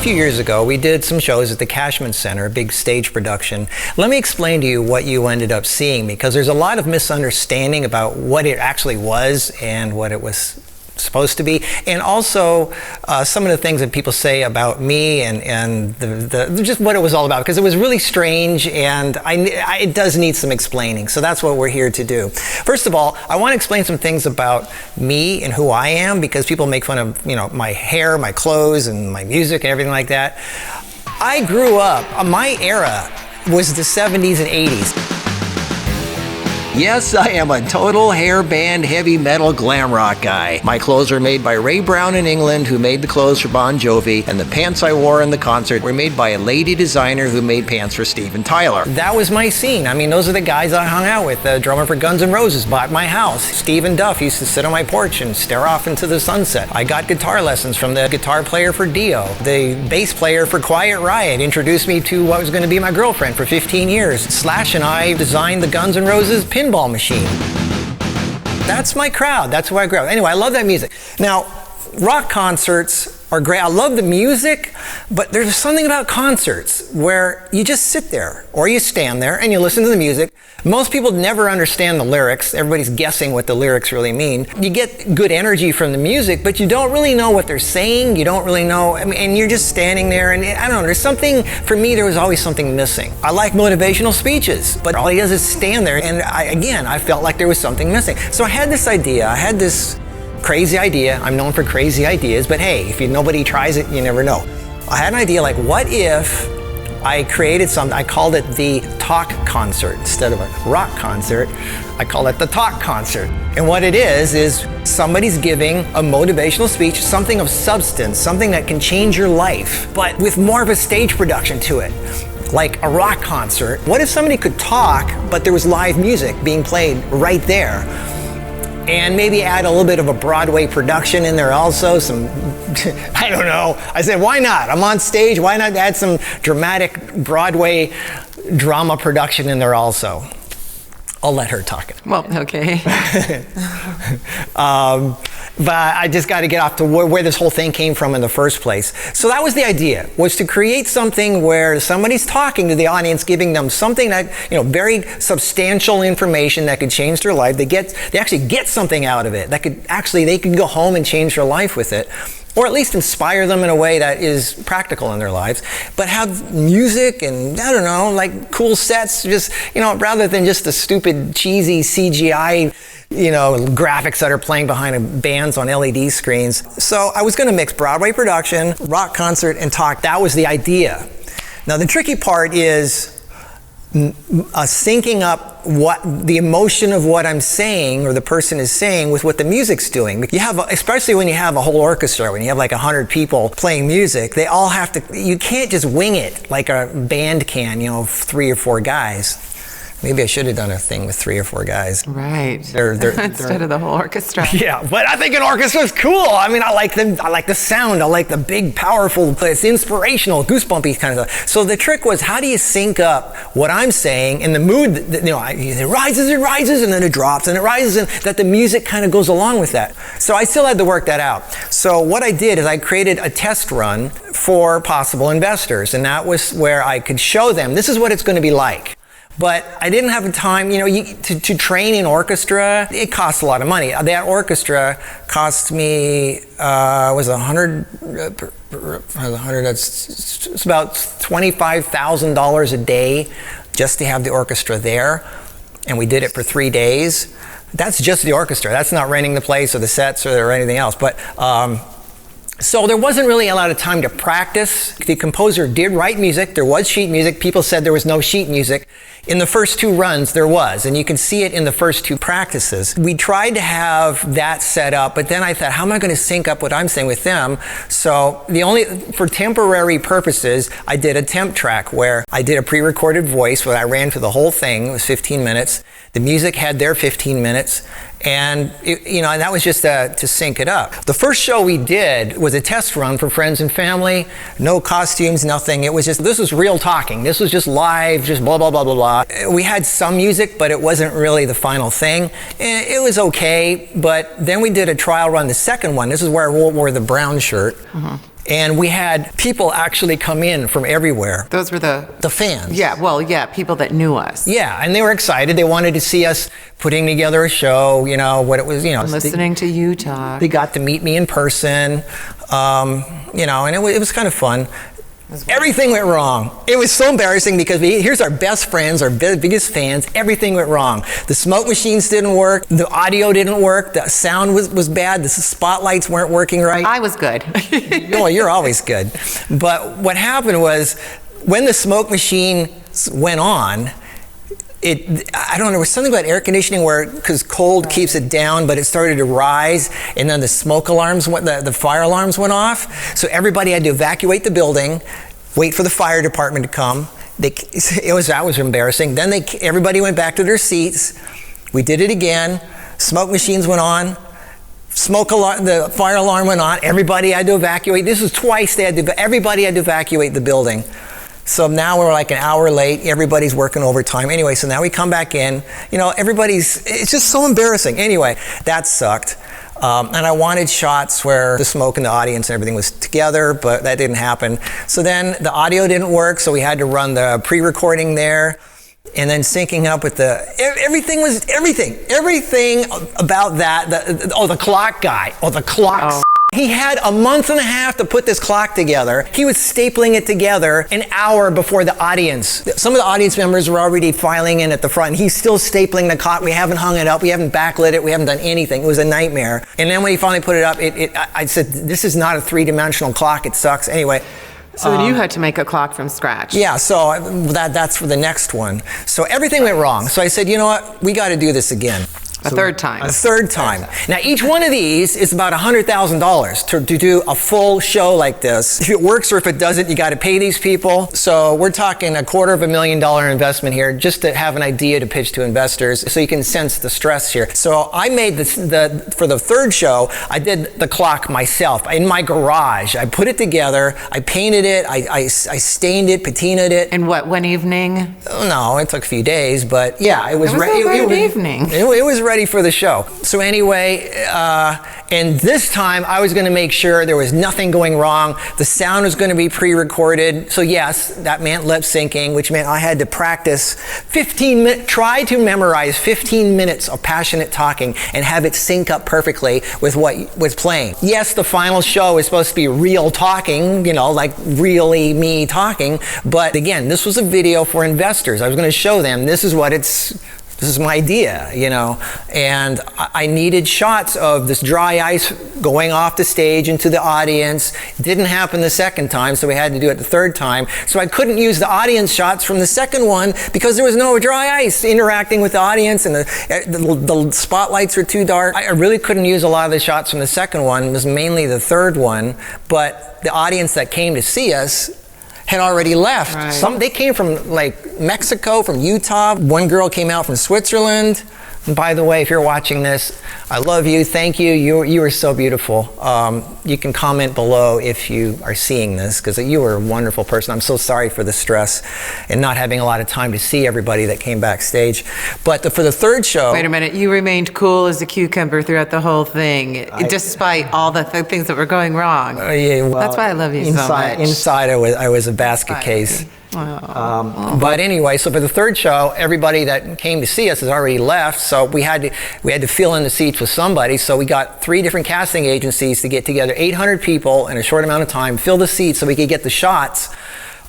few years ago, we did some shows at the Cashman Center, a big stage production. Let me explain to you what you ended up seeing, because there's a lot of misunderstanding about what it actually was and what it was supposed to be, and also some of the things that people say about me and just what it was all about, because it was really strange, and it does need some explaining. So that's what we're here to do. First of all, I want to explain some things about me and who I am, because people make fun of, you know, my hair, my clothes, and my music and everything like that. I grew up, my era was the 70s and 80s. Yes, I am a total hair band, heavy metal, glam rock guy. My clothes are made by Ray Brown in England, who made the clothes for Bon Jovi, and the pants I wore in the concert were made by a lady designer who made pants for Steven Tyler. That was my scene. I mean, those are the guys I hung out with. The drummer for Guns N' Roses bought my house. Stephen Duff used to sit on my porch and stare off into the sunset. I got guitar lessons from the guitar player for Dio. The bass player for Quiet Riot introduced me to what was going to be my girlfriend for 15 years. Slash and I designed the Guns N' Roses pinball machine. That's my crowd. That's who I grew up. Anyway, I love that music. Now, rock concerts are great. I love the music, but there's something about concerts where you just sit there or you stand there and you listen to the music. Most people never understand the lyrics. Everybody's guessing what the lyrics really mean. You get good energy from the music, but you don't really know what they're saying. You don't really know, and you're just standing there, and I don't know, there's something, for me, there was always something missing. I like motivational speeches, but all he does is stand there, and I felt like there was something missing. So I had this idea. I had this crazy idea. I'm known for crazy ideas, but hey, if nobody tries it, you never know. I had an idea, like, what if I created something, I called it the talk concert. Instead of a rock concert, I call it the talk concert. And what it is somebody's giving a motivational speech, something of substance, something that can change your life, but with more of a stage production to it. Like a rock concert. What if somebody could talk, but there was live music being played right there? And maybe add a little bit of a Broadway production in there also, some, I don't know. I said, why not? I'm on stage, why not add some dramatic Broadway drama production in there also? I'll let her talk it. Well, okay. But I just got to get off to where this whole thing came from in the first place. So that was the idea, was to create something where somebody's talking to the audience, giving them something that, you know, very substantial information that could change their life. They actually get something out of it that could actually, they can go home and change their life with it, or at least inspire them in a way that is practical in their lives, but have music and, I don't know, like cool sets, just, you know, rather than just the stupid, cheesy CGI, you know, graphics that are playing behind bands on LED screens. So I was going to mix Broadway production, rock concert, and talk. That was the idea. Now the tricky part is syncing up what the emotion of what I'm saying or the person is saying with what the music's doing. You have, especially when you have a whole orchestra, when you have like 100 people playing music, they all have to, you can't just wing it like a band can, you know, 3 or 4 guys. Maybe I should have done a thing with 3 or 4 guys. Right. Instead of the whole orchestra. Yeah, but I think an orchestra is cool. I mean, I like the sound. I like the big, powerful, it's inspirational, goosebumpy kind of stuff. So the trick was, how do you sync up what I'm saying and the mood, you know, it rises, and then it drops, and it rises, and that the music kind of goes along with that. So I still had to work that out. So what I did is I created a test run for possible investors, and that was where I could show them, this is what it's going to be like. But I didn't have the time, you know, to train in orchestra. It costs a lot of money. That orchestra cost me, was $100, it's about $25,000 a day just to have the orchestra there. And we did it for 3 days. That's just the orchestra. That's not renting the place or the sets or anything else. But so there wasn't really a lot of time to practice. The composer did write music. There was sheet music. People said there was no sheet music. In the first 2 runs, there was, and you can see it in the first 2 practices. We tried to have that set up, but then I thought, how am I going to sync up what I'm saying with them? So for temporary purposes, I did a temp track where I did a pre-recorded voice where I ran through the whole thing. It was 15 minutes. The music had their 15 minutes. And and that was just to sync it up. The first show we did was a test run for friends and family, no costumes, nothing. It was just, this was real talking. This was just live, just blah, blah, blah, blah, blah. We had some music, but it wasn't really the final thing. And it was okay, but then we did a trial run, the second one. This is where I wore the brown shirt. Mm-hmm. And we had people actually come in from everywhere. Those were the fans. Yeah, well, yeah, people that knew us. Yeah, and they were excited. They wanted to see us putting together a show, you know, what it was, you know. Listening to you talk. They got to meet me in person, you know, and it was kind of fun. Everything went wrong. It was so embarrassing because here's our best friends, our biggest fans. Everything went wrong. The smoke machines didn't work. The audio didn't work. The sound was bad. The spotlights weren't working right. I was good. No, you're always good. But what happened was when the smoke machine went on, I don't know, there was something about air conditioning where, because cold keeps it down, but it started to rise, and then the smoke alarms the fire alarms went off. So everybody had to evacuate the building, wait for the fire department to come. That was embarrassing. Then everybody went back to their seats. We did it again. Smoke machines went on. The fire alarm went on. Everybody had to evacuate. This was twice. Everybody had to evacuate the building. So now we're like an hour late. Everybody's working overtime. Anyway, so now we come back in. You know, it's just so embarrassing. Anyway, that sucked. And I wanted shots where the smoke in the audience and everything was together, but that didn't happen. So then the audio didn't work, so we had to run the pre-recording there. And then syncing up with everything about that. The clock guy. The clock. Oh. He had a month and a half to put this clock together. He was stapling it together an hour before the audience. Some of the audience members were already filing in at the front. He's still stapling the clock. We haven't hung it up. We haven't backlit it. We haven't done anything. It was a nightmare. And then when he finally put it up, I said, this is not a three-dimensional clock. It sucks. Anyway. So then you had to make a clock from scratch. Yeah, so that's for the next one. So everything went wrong. So I said, you know what? We got to do this again. A third time. Now, each one of these is about $100,000 to do a full show like this. If it works or if it doesn't, you got to pay these people. So we're talking $250,000 investment here just to have an idea to pitch to investors so you can sense the stress here. So I made for the third show, I did the clock myself in my garage. I put it together. I painted it. I stained it, patinaed it. In what, one evening? No, it took a few days, but yeah, it was ready. It was ready for the show. So anyway, and this time I was going to make sure there was nothing going wrong. The sound was going to be pre-recorded. So yes, that meant lip syncing, which meant I had to practice try to memorize 15 minutes of passionate talking and have it sync up perfectly with what was playing. Yes, the final show is supposed to be real talking, you know, like really me talking. But again, this was a video for investors. I was going to show them this is my idea, you know, and I needed shots of this dry ice going off the stage into the audience. It didn't happen the second time, so we had to do it the third time. So I couldn't use the audience shots from the second one because there was no dry ice interacting with the audience, and the spotlights were too dark. I really couldn't use a lot of the shots from the second one. It was mainly the third one, but the audience that came to see us had already left. Right. They came from like Mexico, from Utah. One girl came out from Switzerland. And by the way, if you're watching this, I love you. Thank you. You are so beautiful. You can comment below if you are seeing this because you were a wonderful person. I'm so sorry for the stress and not having a lot of time to see everybody that came backstage. But for the third show... Wait a minute. You remained cool as a cucumber throughout the whole thing, despite all the things that were going wrong. Yeah, well, that's why I love you so much. Inside, I was a basket case. But anyway, so for the third show, everybody that came to see us has already left, so we had to fill in the seats with somebody. So we got 3 different casting agencies to get together 800 people in a short amount of time, fill the seats so we could get the shots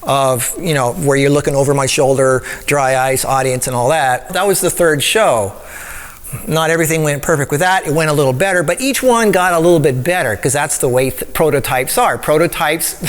of, you know, where you're looking over my shoulder, dry ice, audience, and all that. That was the third show. Not everything went perfect with that. It went a little better, but each one got a little bit better because that's the way prototypes are. Prototypes,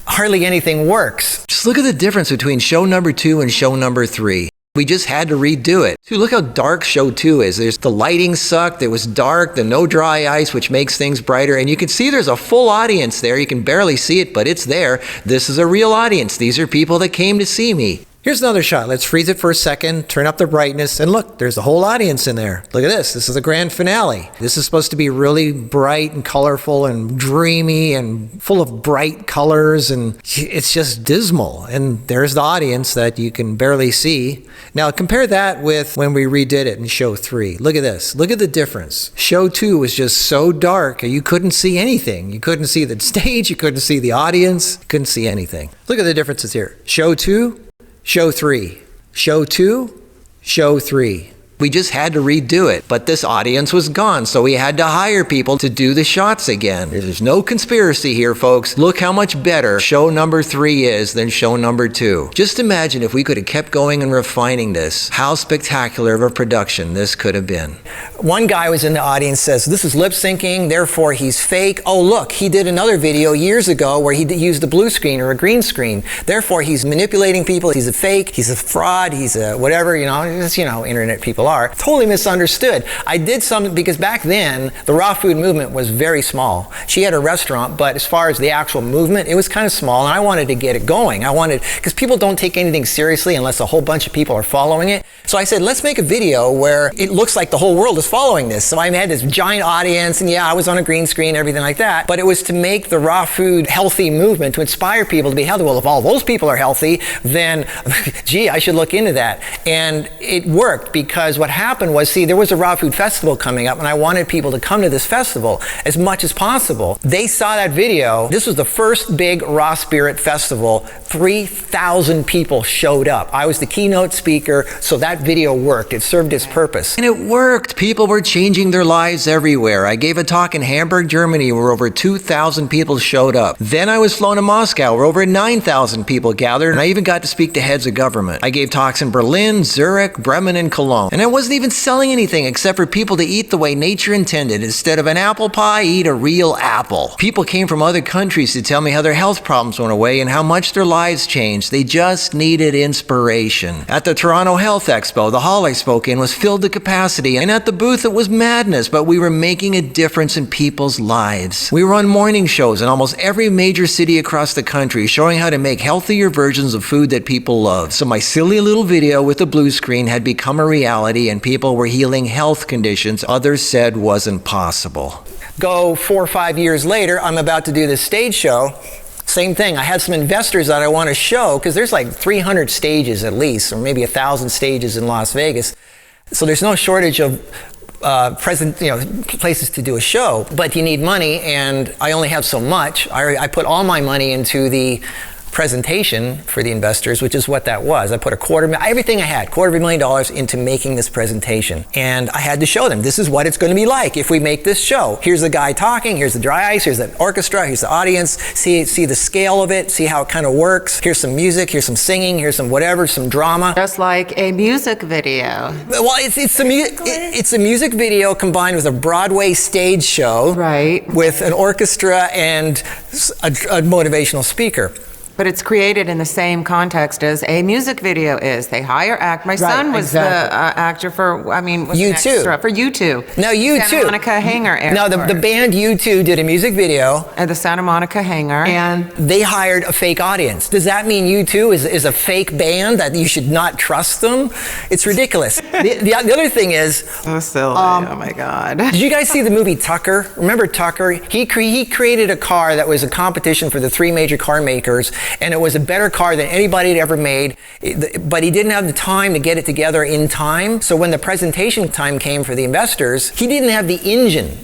hardly anything works. Just look at the difference between show number 2 and show number 3. We just had to redo it. Dude, look how dark show 2 is. The lighting sucked. It was dark. No dry ice, which makes things brighter. And you can see there's a full audience there. You can barely see it, but it's there. This is a real audience. These are people that came to see me. Here's another shot. Let's freeze it for a second, turn up the brightness, and look, there's a whole audience in there. Look at this. This is the grand finale. This is supposed to be really bright and colorful and dreamy and full of bright colors, and it's just dismal. And there's the audience that you can barely see. Now compare that with when we redid it in show 3. Look at this. Look at the difference. Show 2 was just so dark, you couldn't see anything. You couldn't see the stage, you couldn't see the audience, you couldn't see anything. Look at the differences here. Show 2, show 3. Show 2, show 3. We just had to redo it, but this audience was gone, so we had to hire people to do the shots again. There's no conspiracy here, folks. Look how much better show number 3 is than show number 2. Just imagine if we could have kept going and refining this, how spectacular of a production this could have been. One guy was in the audience, says, this is lip syncing, therefore he's fake. Oh, look, he did another video years ago where he used a blue screen or a green screen. Therefore, he's manipulating people. He's a fake, he's a fraud, he's a whatever, it's, internet people are. Totally misunderstood. I did something because back then the raw food movement was very small. She had a restaurant, but as far as the actual movement, it was kind of small, and I wanted to get it going. Because people don't take anything seriously unless a whole bunch of people are following it. So I said, let's make a video where it looks like the whole world is following this. So I had this giant audience, and yeah, I was on a green screen, everything like that. But it was to make the raw food healthy movement, to inspire people to be healthy. Well, if all those people are healthy, then gee, I should look into that. And it worked because what happened was, there was a raw food festival coming up, and I wanted people to come to this festival as much as possible. They saw that video. This was the first big raw spirit festival. 3,000 people showed up. I was the keynote speaker, so that video worked. It served its purpose. And it worked. People were changing their lives everywhere. I gave a talk in Hamburg, Germany, where over 2,000 people showed up. Then I was flown to Moscow, where over 9,000 people gathered, and I even got to speak to heads of government. I gave talks in Berlin, Zurich, Bremen, and Cologne. And I wasn't even selling anything except for people to eat the way nature intended. Instead of an apple pie, eat a real apple. People came from other countries to tell me how their health problems went away and how much their lives changed. They just needed inspiration. At the Toronto Health Expo, the hall I spoke in was filled to capacity, and at the booth it was madness, but we were making a difference in people's lives. We were on morning shows in almost every major city across the country, showing how to make healthier versions of food that people love. So my silly little video with the blue screen had become a reality, and people were healing health conditions others said wasn't possible. Go 4 or 5 years later, I'm about to do this stage show. Same thing. I had some investors that I want to show, because there's like 300 stages at least, or maybe 1,000 stages in Las Vegas. So there's no shortage of places to do a show, but you need money, and I only have so much. I put all my money into the presentation for the investors, which is what that was. I put everything I had, $250,000 into making this presentation. And I had to show them, this is what it's going to be like if we make this show. Here's the guy talking, here's the dry ice, here's the orchestra, here's the audience, see the scale of it, see how it kind of works. Here's some music, here's some singing, here's some whatever, some drama. Just like a music video. Well, it's a music video combined with a Broadway stage show. Right. With an orchestra and a motivational speaker. But it's created in the same context as a music video is. They hire act. My son was the actor for, was U2. For U2. No, U2. Santa Monica Hangar Airport. No, the band U2 did a music video. At the Santa Monica Hangar. And they hired a fake audience. Does that mean U2 is a fake band, that you should not trust them? It's ridiculous. the other thing is... So silly. Oh my God. Did you guys see the movie Tucker? Remember Tucker? He created a car that was a competition for the 3 major car makers, and it was a better car than anybody had ever made, but he didn't have the time to get it together in time. So when the presentation time came for the investors, he didn't have the engine.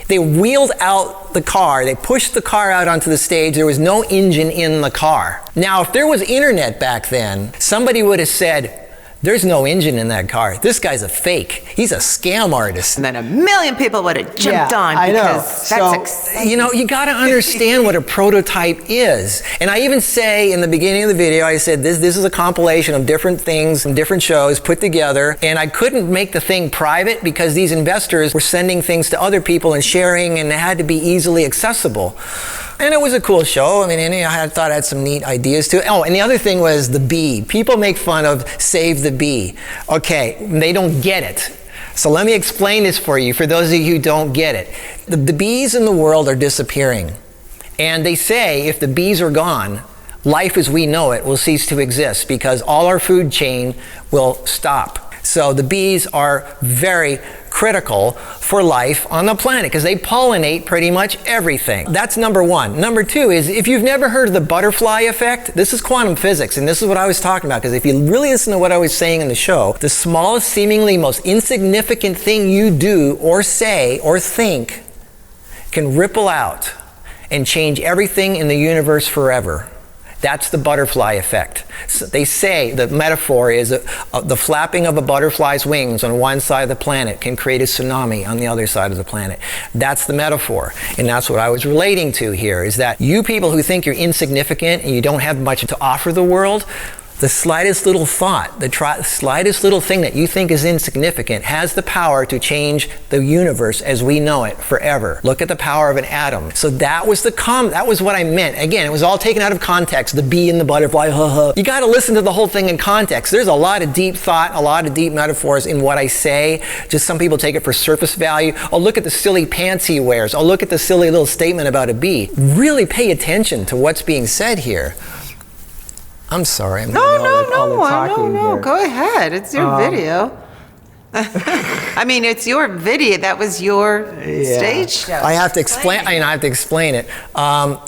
They wheeled out the car, they pushed the car out onto the stage, there was no engine in the car. Now, if there was internet back then, somebody would have said, there's no engine in that car. This guy's a fake. He's a scam artist. And then 1 million people would have jumped on because that's exciting. You got to understand what a prototype is. And I even say in the beginning of the video, I said this is a compilation of different things and different shows put together. And I couldn't make the thing private because these investors were sending things to other people and sharing, and it had to be easily accessible. And it was a cool show. I thought I had some neat ideas too. Oh, and the other thing was the bee. People make fun of Save the Bee. Okay, they don't get it. So let me explain this for you, for those of you who don't get it. The bees in the world are disappearing. And they say if the bees are gone, life as we know it will cease to exist because all our food chain will stop. So the bees are very critical for life on the planet because they pollinate pretty much everything. That's number one. Number two is, if you've never heard of the butterfly effect, this is quantum physics, and this is what I was talking about, because if you really listen to what I was saying in the show, the smallest, seemingly most insignificant thing you do or say or think can ripple out and change everything in the universe forever. That's the butterfly effect. So they say the metaphor is the flapping of a butterfly's wings on one side of the planet can create a tsunami on the other side of the planet. That's the metaphor. And that's what I was relating to here, is that you people who think you're insignificant and you don't have much to offer the world, the slightest little thought, the slightest little thing that you think is insignificant has the power to change the universe as we know it forever. Look at the power of an atom. So that was that was what I meant. Again, it was all taken out of context, the bee and the butterfly, You got to listen to the whole thing in context. There's a lot of deep thought, a lot of deep metaphors in what I say. Just some people take it for surface value. Oh, look at the silly pants he wears. Oh, look at the silly little statement about a bee. Really pay attention to what's being said here. I'm sorry. I'm No. Go ahead. It's your video. I mean, it's your video. That was your stage show. I have to explain. I have to explain it.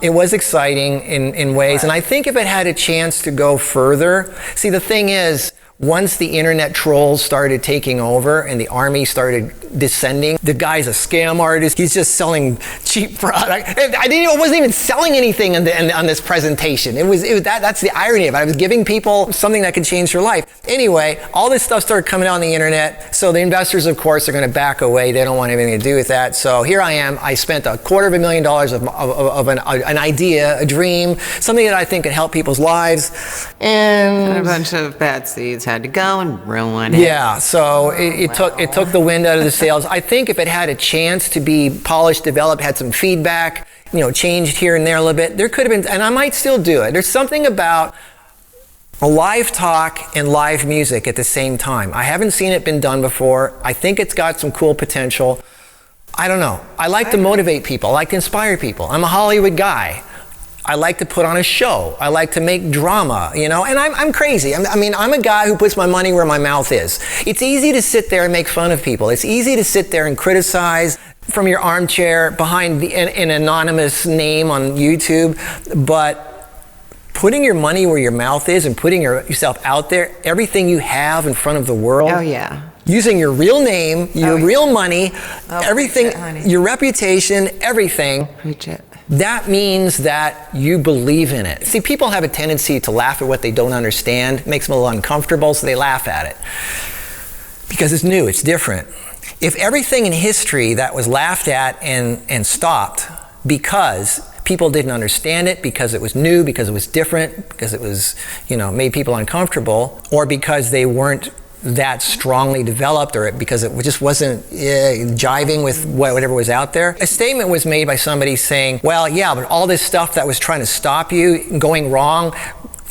It was exciting in ways, and I think if it had a chance to go further. See, the thing is, once the internet trolls started taking over and the army started descending, the guy's a scam artist. He's just selling cheap product. I wasn't even selling anything on this presentation. That's the irony of it. I was giving people something that could change their life. Anyway, all this stuff started coming out on the internet. So the investors, of course, are going to back away. They don't want anything to do with that. So here I am. I spent $250,000 of an idea, a dream, something that I think could help people's lives. And a bunch of bad seeds had to go and ruin it. Yeah, so it took the wind out of the sails. I think if it had a chance to be polished, developed, had some feedback, changed here and there a little bit, there could have been, and I might still do it. There's something about a live talk and live music at the same time. I haven't seen it been done before. I think it's got some cool potential. I don't know. I like to motivate people. I like to inspire people. I'm a Hollywood guy. I like to put on a show. I like to make drama, and I'm crazy. I'm a guy who puts my money where my mouth is. It's easy to sit there and make fun of people. It's easy to sit there and criticize from your armchair behind an anonymous name on YouTube, but putting your money where your mouth is and putting yourself out there, everything you have in front of the world. Oh, yeah. Using your real name, your real money, everything, your reputation, everything. Preach it. That means that you believe in it. See, people have a tendency to laugh at what they don't understand. It makes them a little uncomfortable, so they laugh at it. Because it's new, it's different. If everything in history that was laughed at and stopped because people didn't understand it, because it was new, because it was different, because it was, made people uncomfortable, or because they weren't that strongly developed, or because it just wasn't jiving with whatever was out there. A statement was made by somebody saying, well, yeah, but all this stuff that was trying to stop you going wrong,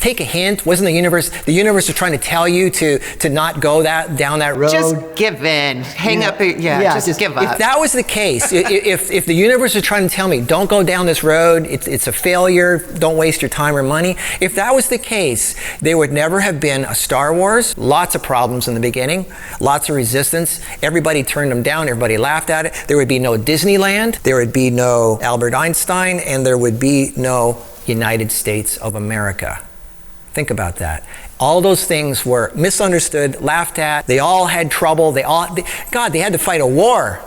take a hint. Wasn't the universe was trying to tell you to not go down that road? Just give in. Hang up. Just give up. If that was the case, if the universe was trying to tell me, don't go down this road, it's a failure, don't waste your time or money. If that was the case, there would never have been a Star Wars. Lots of problems in the beginning, lots of resistance. Everybody turned them down, everybody laughed at it. There would be no Disneyland, there would be no Albert Einstein, and there would be no United States of America. Think about that. All those things were misunderstood, laughed at. They all had trouble. They had to fight a war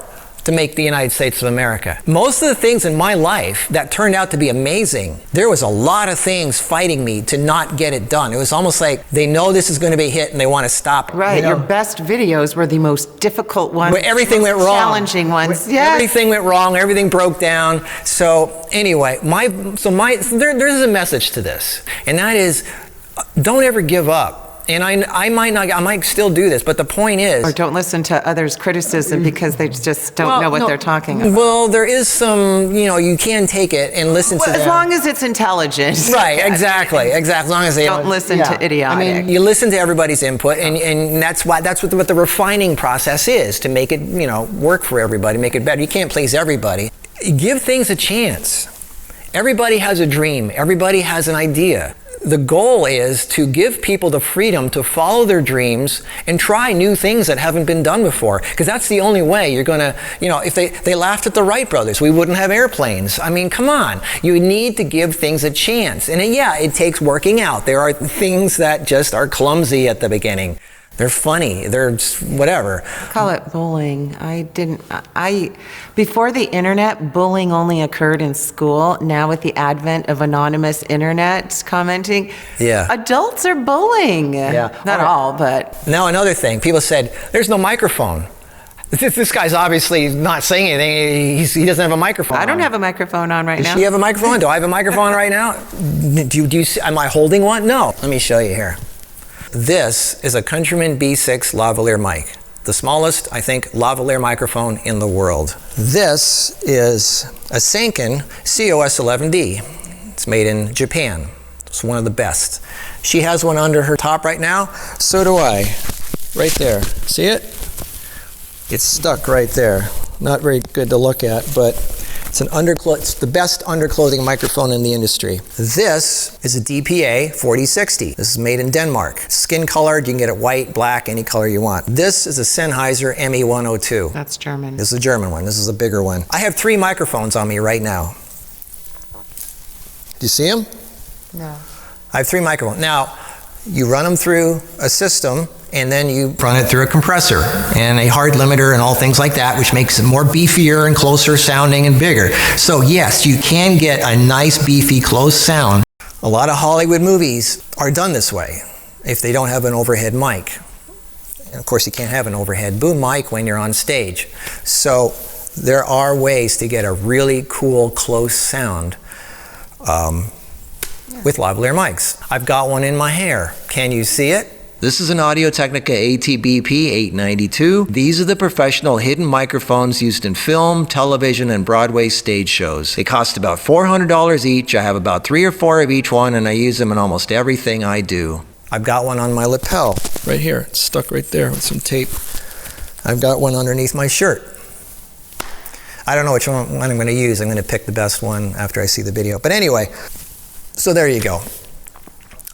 to make the United States of America. Most of the things in my life that turned out to be amazing, there was a lot of things fighting me to not get it done. It was almost like they know this is going to be a hit and they want to stop it. Right, your best videos were the most difficult ones. Where everything went wrong. Challenging ones, Everything went wrong, everything broke down. So anyway, there's a message to this, and that is, don't ever give up. And I might still do this, but the point is... Or don't listen to others' criticism because they just don't know what they're talking about. Well, there is some, you can take it and listen to them. As long as it's intelligent. Right, exactly. As long as they... Don't listen to idiotic. You listen to everybody's input, and that's what the refining process is, to make it, work for everybody, make it better. You can't please everybody. Give things a chance. Everybody has a dream. Everybody has an idea. the goal is to give people the freedom to follow their dreams and try new things that haven't been done before. Because that's the only way you're going to, if they laughed at the Wright brothers, we wouldn't have airplanes. I mean, come on. You need to give things a chance. And it takes working out. There are things that just are clumsy at the beginning. They're funny. They're whatever. I call it bullying. Before the internet, bullying only occurred in school. Now with the advent of anonymous internet commenting, adults are bullying. Not all, but. Now another thing. People said, there's no microphone. This guy's obviously not saying anything. He doesn't have a microphone I don't have a microphone on right now. Does she have a microphone? Do I have a microphone right now? Am I holding one? No. Let me show you here. This is a Countryman B6 lavalier mic, the smallest, I think, lavalier microphone in the world. This is a Sanken COS11D. It's made in Japan. It's one of the best. She has one under her top right now. So do I. Right there. See it? It's stuck right there. Not very good to look at, but it's the best underclothing microphone in the industry. This is a DPA 4060. This is made in Denmark. Skin colored, you can get it white, black, any color you want. This is a Sennheiser ME102. That's German. This is a German one. This is a bigger one. I have 3 microphones on me right now. Do you see them? No. I have 3 microphones. Now, you run them through a system, and then you run it through a compressor and a hard limiter and all things like that, which makes it more beefier and closer sounding and bigger. So yes, you can get a nice beefy close sound. A lot of Hollywood movies are done this way if they don't have an overhead mic. And of course, you can't have an overhead boom mic when you're on stage. So there are ways to get a really cool close sound with lavalier mics. I've got one in my hair. Can you see it? This is an Audio-Technica ATBP 892. These are the professional hidden microphones used in film, television, and Broadway stage shows. They cost about $400 each. I have about 3 or 4 of each one, and I use them in almost everything I do. I've got one on my lapel, right here. It's stuck right there with some tape. I've got one underneath my shirt. I don't know which one I'm going to use. I'm going to pick the best one after I see the video. But anyway, so there you go.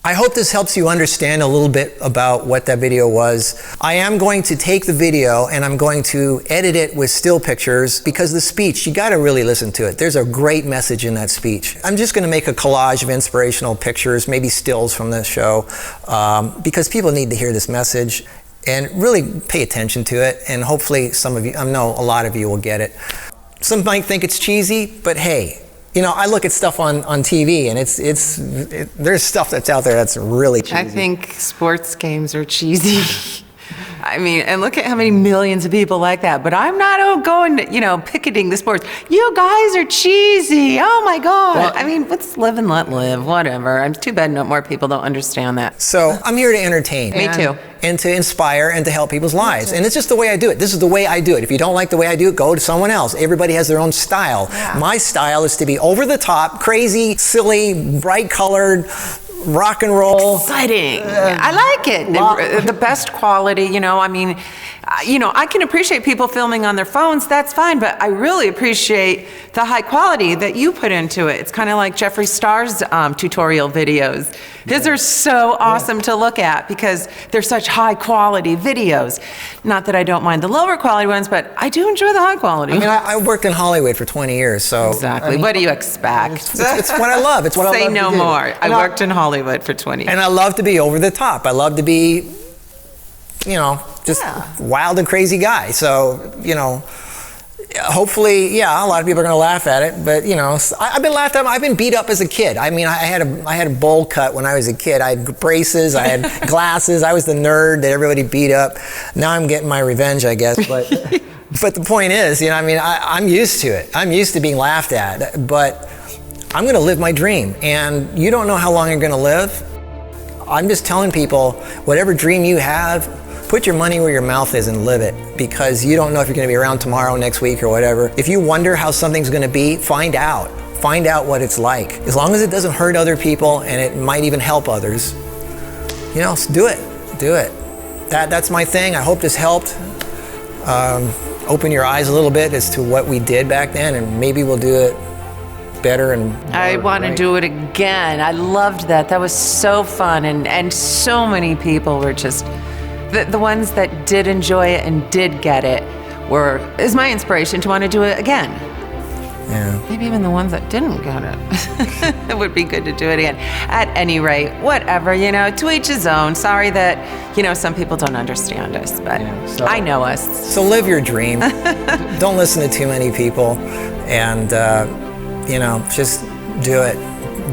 I hope this helps you understand a little bit about what that video was. I am going to take the video and I'm going to edit it with still pictures because the speech, you got to really listen to it. There's a great message in that speech. I'm just going to make a collage of inspirational pictures, maybe stills from the show, because people need to hear this message and really pay attention to it. And hopefully some of you, I know a lot of you will get it. Some might think it's cheesy, but hey, I look at stuff on TV, and there's stuff that's out there that's really cheesy. I think sports games are cheesy. I mean, and look at how many millions of people like that. But I'm not going, picketing the sports. You guys are cheesy. Oh my God. Well, I mean, let's live and let live. Whatever. I'm too bad more people don't understand that. So I'm here to entertain. Me too. And to inspire and to help people's lives. And it's just the way I do it. This is the way I do it. If you don't like the way I do it, go to someone else. Everybody has their own style. Yeah. My style is to be over the top, crazy, silly, bright colored, rock and roll. Exciting. I like it. The best quality, I can appreciate people filming on their phones, that's fine, but I really appreciate the high quality that you put into it. It's kind of like Jeffree Star's tutorial videos. His are so awesome to look at because they're such high quality videos. Not that I don't mind the lower quality ones, but I do enjoy the high quality. I mean, I worked in Hollywood for 20 years, so. Exactly. What do you expect? It's what I love. It's what I love to do. Say no more. I worked in Hollywood for 20 years. And I love to be over the top. I love to be, just wild and crazy guy. So, hopefully, a lot of people are going to laugh at it. But, I've been laughed at. I've been beat up as a kid. I mean, I had a bowl cut when I was a kid. I had braces. I had glasses. I was the nerd that everybody beat up. Now I'm getting my revenge, I guess. But but the point is, I'm used to it. I'm used to being laughed at. But I'm going to live my dream. And you don't know how long you're going to live. I'm just telling people, whatever dream you have, put your money where your mouth is and live it, because you don't know if you're going to be around tomorrow, next week, or whatever. If you wonder how something's going to be, find out. Find out what it's like. As long as it doesn't hurt other people and it might even help others, do it. Do it. That's my thing. I hope this helped open your eyes a little bit as to what we did back then, and maybe we'll do it better and I want to do it again. I loved that. That was so fun, and so many people were just the ones that did enjoy it and did get it is my inspiration to want to do it again. Yeah. Maybe even the ones that didn't get it. It would be good to do it again. At any rate, whatever, to each his own. Sorry that, some people don't understand us, but I know us. So live your dream. Don't listen to too many people, and, just do it.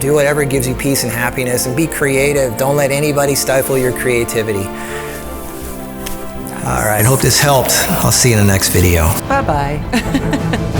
Do whatever gives you peace and happiness, and be creative. Don't let anybody stifle your creativity. All right, hope this helped. I'll see you in the next video. Bye-bye.